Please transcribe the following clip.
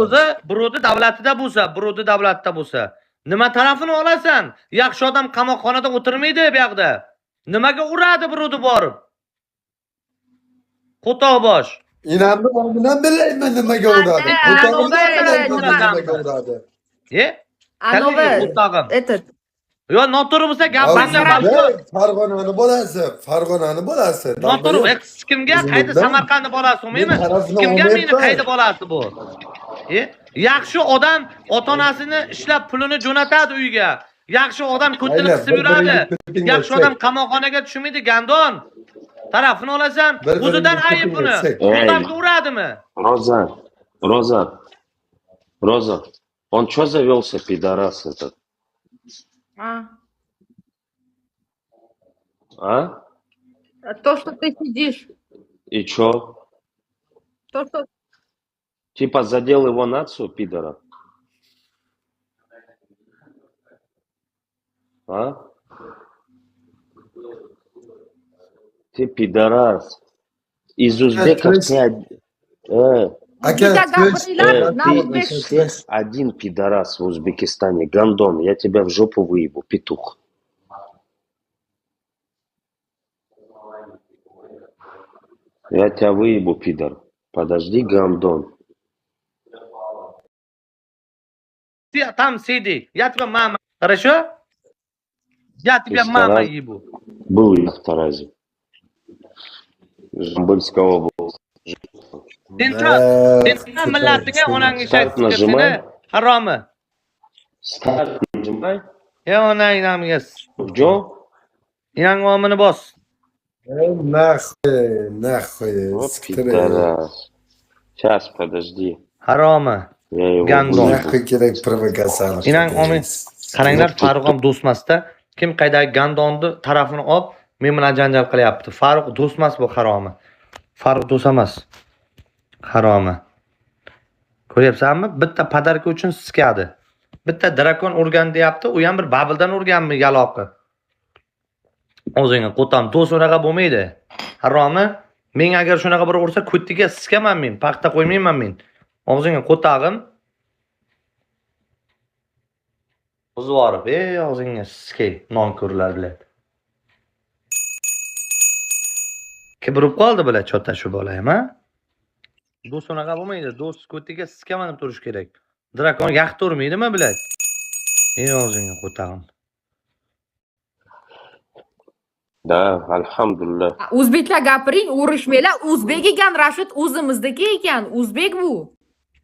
o'zi birovni davlatida bo'lsa, birovni davlatida bo'lsa, nima tarafini olasan? Yaxshi odam qamoqxonada o'tirmaydi bu yoqda. Nimaga uradi birovni borib? Qo'toqbosh. İnandım ondan bilayman nimaga uradi. Nimaga uradi. Qo'tog'im. Yo, noto'g'ri bo'lsa gapingni Farg'onani bolasi. Noto'g'ri, kimga qayda Samarqandni bolasimi? Kimga meni qayda bolasi bu? Yaxshi odam ota-onasini ishlab pulini jo'natadi uyga. Yaxshi odam ko'tini qisib yuradi. Yaxshi odam qamoqxonaga tushmaydi, gandon. Tarafini olasan, o'zidan ayib buni. Odamga uradimi? Роза. Он что завелся, пидорас этот? То, что ты сидишь. И чё? То, что... Типа задел его нацию, пидора? Ты пидорас. Из узбеков ты один пидорас в Узбекистане. Гандон, я тебя в жопу выебу, петух. Я тебя выебу, пидор. Подожди, гандон. Там сиди. Я тебя мама. Хорошо? Я тебя мама ебу. Был я в Таразе. Жамбыльская область. Sen millatiga onang ishlatib seni haromi. Старт нажимай. Onang namiga. Джо? Inang omini bos. Нахуй. Вот пидорас. Сейчас, подожди. Haromi. Gandon. Nahqa kerak provokatsiya. Inang omi. Qaranglar, Farruxom do'stmasda. Kim qaydagi gandonni tarafini olib, men bilan janjal qilyapti. Farruq do'stmas bu haromi. Farruq do'st emas. Haromi. Ko'ryapsanmi? Bitta padarka uchun siskadi. Bitta drakon urgan deyapti, u ham bir babildan urganmi yaloqi. O'zingga qo'tam do'st unaqa bo'lmaydi. Haromi? Men agar shunaqa bir ursa, ko'tiga siskaman men, paxta qo'ymayman men. O'zingga qo'tag'im. O'zvorib, o'zingga siskay, nonko'rlar bilan. Kim urib qoldi bular chota shu bola ham, ha? Do'st unaqa bo'lmaydi. Do'st ko'tiga siskaman deb turish kerak. Drakon yaxta urmaydimi, bilad? O'zingga qo'tag'im. Да, alhamdulillah. O'zbeklar gapiring, urishmanglar. O'zbek ekan Rashid, o'zimizdagi ekan. O'zbek bu.